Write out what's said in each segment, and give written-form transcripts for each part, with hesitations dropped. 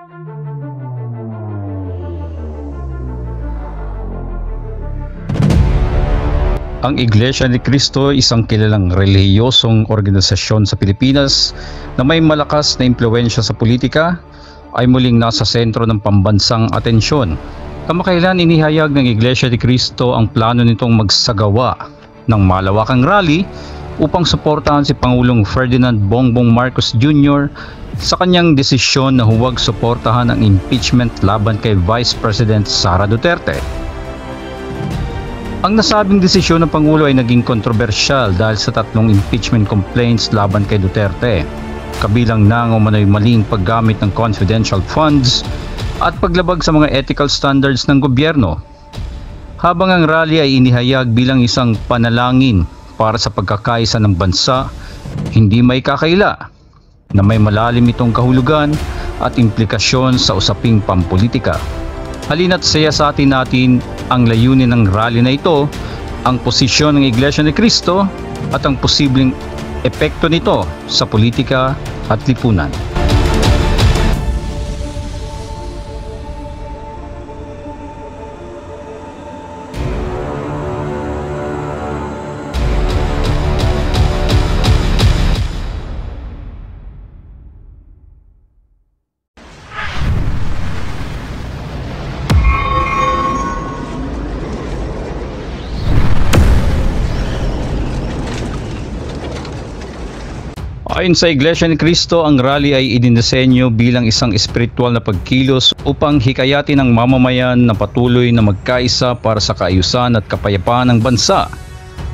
Ang Iglesia ni Cristo ay isang kilalang relihiyosong organisasyon sa Pilipinas na may malakas na impluwensya sa politika, ay muling nasa sentro ng pambansang atensyon. Kamakailan inihayag ng Iglesia ni Cristo ang plano nitong magsagawa ng malawakang rally upang suportahan si Pangulong Ferdinand Bongbong Marcos Jr. sa kanyang desisyon na huwag suportahan ang impeachment laban kay Vice President Sara Duterte. Ang nasabing desisyon ng Pangulo ay naging kontrobersyal dahil sa 3 impeachment complaints laban kay Duterte, kabilang na ang umano'y maling paggamit ng confidential funds at paglabag sa mga ethical standards ng gobyerno. Habang ang rally ay inihayag bilang isang panalangin para sa pagkakaisa ng bansa, hindi may kakaila na may malalim itong kahulugan at implikasyon sa usaping pampolitika. Halina't siyasatin natin ang layunin ng rally na ito, ang posisyon ng Iglesia ni Cristo at ang posibleng epekto nito sa politika at lipunan. Ayon sa Iglesia ni Cristo, ang rally ay idinisenyo bilang isang espiritual na pagkilos upang hikayatin ang mamamayan na patuloy na magkaisa para sa kaayusan at kapayapaan ng bansa.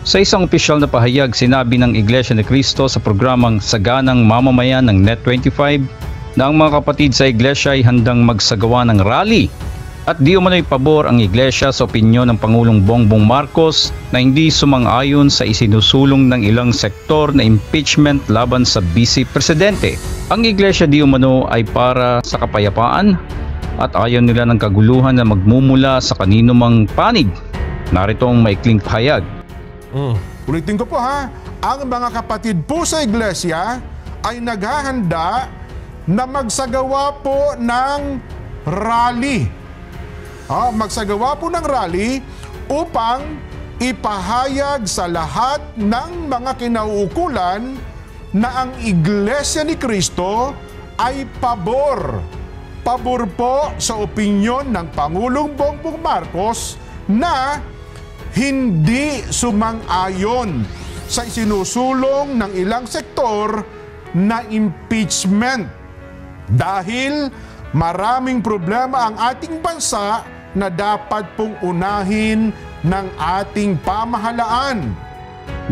Sa isang opisyal na pahayag, sinabi ng Iglesia ni Cristo sa programang Saganang Mamamayan ng Net25 na ang mga kapatid sa Iglesia ay handang magsagawa ng rally at di umano'y pabor ang Iglesia sa opinyon ng Pangulong Bongbong Marcos na hindi sumang-ayon sa isinusulong ng ilang sektor na impeachment laban sa Vice Presidente. Ang Iglesia di umano ay para sa kapayapaan at ayaw nila ng kaguluhan na magmumula sa kanino mang panig. Narito ang maikling pahayag. Ulitin ko po ha, ang mga kapatid po sa Iglesia ay naghahanda na magsagawa po ng rally. Magsagawa po ng rally upang ipahayag sa lahat ng mga kinauukulan na ang Iglesia ni Cristo ay pabor. Pabor po sa opinyon ng Pangulong Bongbong Marcos na hindi sumang-ayon sa isinusulong ng ilang sektor na impeachment. Dahil maraming problema ang ating bansa na dapat pong unahin ng ating pamahalaan.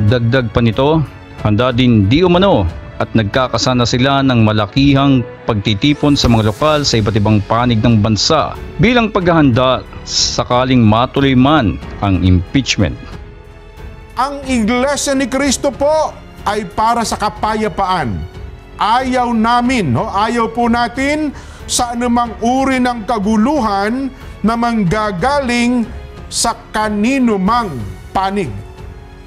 Dagdag pa nito, handa din di umano at nagkakasana sila ng malakihang pagtitipon sa mga lokal sa iba't ibang panig ng bansa bilang paghahanda sakaling matuloy man ang impeachment. Ang Iglesia ni Cristo po ay para sa kapayapaan. Ayaw namin, ayaw po natin sa anumang uri ng kaguluhan na manggagaling sa kanino mang panig.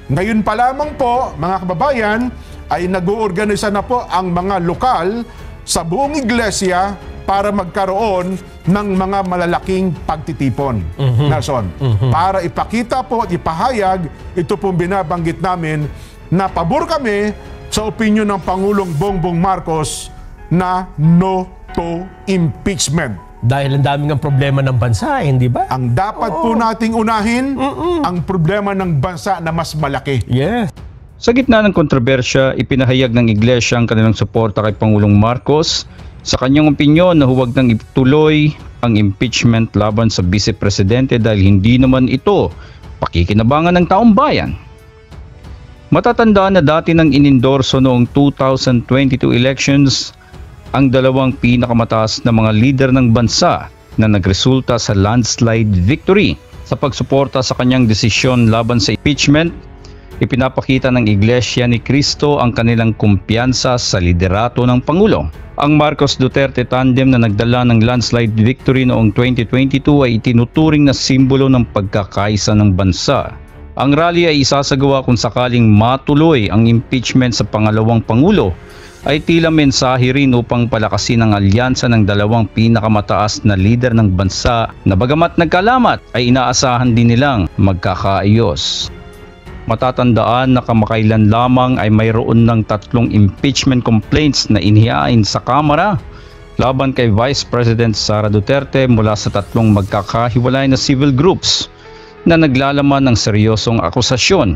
Ngayon pa lamang po, mga kababayan, ay nag-uorganisa na po ang mga lokal sa buong iglesia para magkaroon ng mga malalaking pagtitipon. Nason, para ipakita po at ipahayag, ito pong binabanggit namin na pabor kami sa opinyon ng Pangulong Bongbong Marcos na no to impeachment. Dahil ang daming ang problema ng bansa, hindi ba? Ang dapat po nating unahin, ang problema ng bansa na mas malaki. Yes. Sa gitna ng kontrobersya, ipinahayag ng Iglesia ang kanilang suporta kay Pangulong Marcos sa kanyang opinyon na huwag nang ituloy ang impeachment laban sa Vice Presidente dahil hindi naman ito pakikinabangan ng taong bayan. Matatandaan na dati nang inendorso noong 2022 elections ang dalawang pinakamataas na mga lider ng bansa na nagresulta sa landslide victory. Sa pagsuporta sa kanyang desisyon laban sa impeachment, ipinapakita ng Iglesia ni Cristo ang kanilang kumpiyansa sa liderato ng Pangulo. Ang Marcos Duterte tandem na nagdala ng landslide victory noong 2022 ay itinuturing na simbolo ng pagkakaisa ng bansa. Ang rally ay isasagawa kung sakaling matuloy ang impeachment sa pangalawang Pangulo ay tila mensahe rin upang palakasin ang alyansa ng dalawang pinakamataas na lider ng bansa na bagamat nagkalamat ay inaasahan din nilang magkakaayos. Matatandaan na kamakailan lamang ay mayroon ng 3 impeachment complaints na inihain sa Kamara laban kay Vice President Sara Duterte mula sa 3 magkakahiwalay na civil groups na naglalaman ng seryosong akusasyon.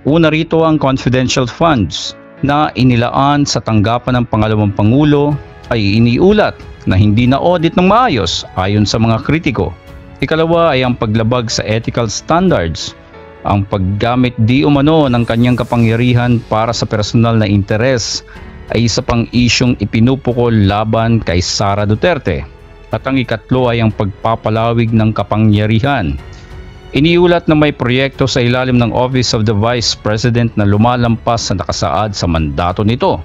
Una rito ang confidential funds na inilaan sa tanggapan ng pangalawang Pangulo ay iniulat na hindi na-audit ng maayos ayon sa mga kritiko. Ikalawa ay ang paglabag sa ethical standards, ang paggamit di umano ng kanyang kapangyarihan para sa personal na interes ay isa pang isyong ipinupukol laban kay Sara Duterte. At ang ikatlo ay ang pagpapalawig ng kapangyarihan. Iniulat na may proyekto sa ilalim ng Office of the Vice President na lumalampas sa nakasaad sa mandato nito.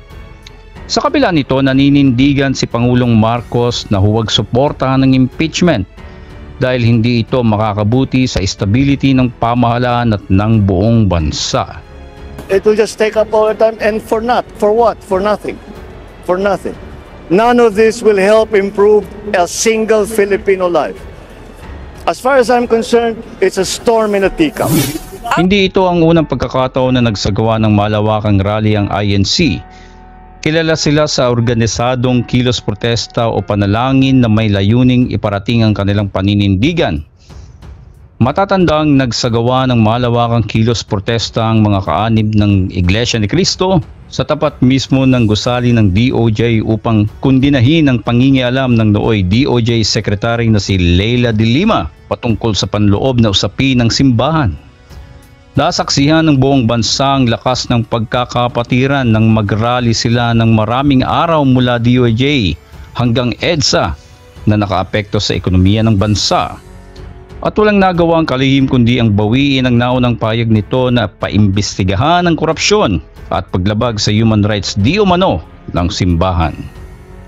Sa kabila nito, naninindigan si Pangulong Marcos na huwag suportahan ng impeachment dahil hindi ito makakabuti sa stability ng pamahalaan at ng buong bansa. It will just take up all the time and for what? For nothing. For nothing. None of this will help improve a single Filipino life. As far as I'm concerned, it's a storm in a teacup. Hindi ito ang unang pagkakataon na nagsagawa ng malawakang rally ang INC. Kilala sila sa organisadong kilos protesta o panalangin na may layuning iparating ang kanilang paninindigan. Matatandang nagsagawa ng malawakang kilos protesta ang mga kaanib ng Iglesia ni Cristo sa tapat mismo ng gusali ng DOJ upang kundinahin ang pangingialam ng nooy DOJ Secretary na si Leila de Lima patungkol sa panloob na usapin ng simbahan. Nasaksihan ng buong bansa ang lakas ng pagkakapatiran nang mag-rally sila ng maraming araw mula DOJ hanggang EDSA na nakaapekto sa ekonomiya ng bansa. At walang nagawa ang kalihim kundi ang bawiin ang naunang payag nito na paimbestigahan ang korupsyon at paglabag sa human rights di umano ng simbahan.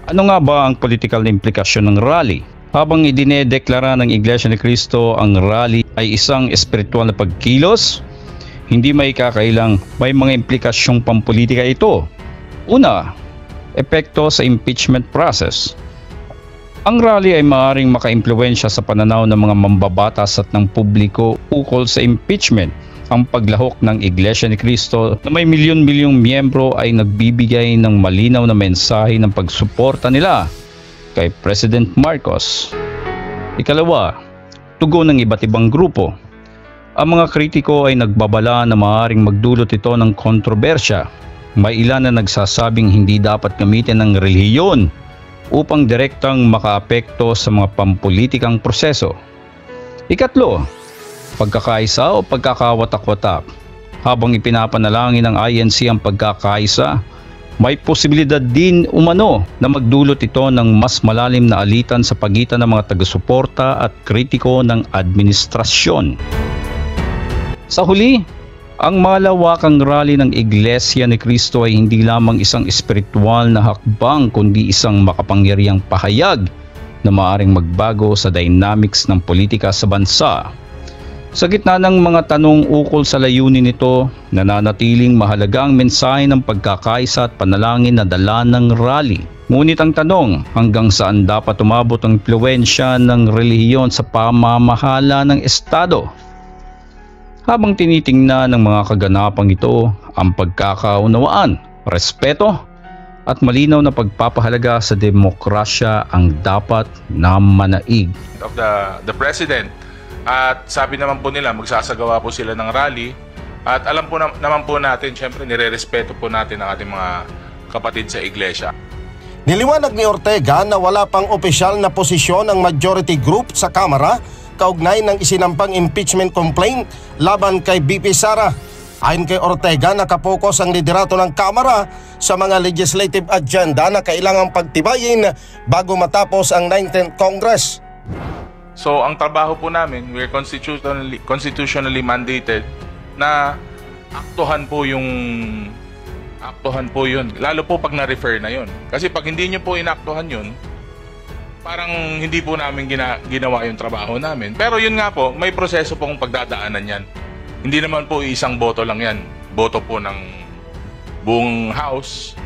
Ano nga ba ang political na implikasyon ng rally? Habang idinedeklara ng Iglesia ni Cristo ang rally ay isang espiritual na pagkilos, hindi may kakailang may mga implikasyong pampolitika ito. Una, epekto sa impeachment process. Ang rally ay maaaring makaimpluwensya sa pananaw ng mga mambabatas at ng publiko ukol sa impeachment. Ang paglahok ng Iglesia ni Cristo na may milyon-milyong miyembro ay nagbibigay ng malinaw na mensahe ng pagsuporta nila kay President Marcos. Ikalawa, tugon ng iba't ibang grupo. Ang mga kritiko ay nagbabala na maaaring magdulot ito ng kontrobersya. May ilan na nagsasabing hindi dapat gamitin ng relihiyon upang direktang makaapekto sa mga pampulitikang proseso. Ikatlo, pagkakaisa o pagkakawatak-watak. Habang ipinapanalangin ng INC ang pagkakaisa, may posibilidad din umano na magdulot ito ng mas malalim na alitan sa pagitan ng mga taga-suporta at kritiko ng administrasyon. Sa huli, ang malawakang rally ng Iglesia ni Cristo ay hindi lamang isang espiritual na hakbang kundi isang makapangyarihang pahayag na maaaring magbago sa dynamics ng politika sa bansa. Sa gitna ng mga tanong ukol sa layunin nito, nananatiling mahalaga ang mensahe ng pagkakaisa at panalangin na dala ng rally. Ngunit ang tanong, hanggang saan dapat umabot ang impluwensya ng relihiyon sa pamamahala ng Estado? Habang tinitingnan ng mga kaganapang ito, ang pagkakaunawaan, respeto at malinaw na pagpapahalaga sa demokrasya ang dapat na manaig. Of the President. At sabi naman po nila, magsasagawa po sila ng rally. At alam po naman po natin, syempre nire-respeto po natin ang ating mga kapatid sa iglesia. Niliwanag ni Ortega na wala pang opisyal na posisyon ang majority group sa Kamara kaugnay ng isinampang impeachment complaint laban kay BP Sara. Ayon kay Ortega, nakapokus ang liderato ng Kamara sa mga legislative agenda na kailangang pagtibayin bago matapos ang 19th Congress. So ang trabaho po namin, we're constitutionally mandated na aktuhan po yun, lalo po pag na-refer na yun. Kasi pag hindi nyo po inaktuhan yun, parang hindi po namin ginawa yung trabaho namin. Pero yun nga po, may proseso pong pagdadaanan yan. Hindi naman po isang boto lang yan. Boto po ng buong House.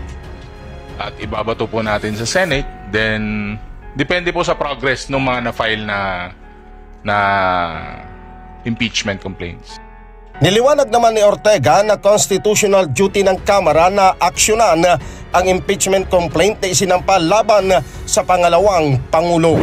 at ibabato po natin sa Senate. Then, depende po sa progress ng mga na-file na impeachment complaints. Niliwanag naman ni Ortega na constitutional duty ng Kamara na aksyonan ang impeachment complaint na isinampa laban sa pangalawang Pangulo.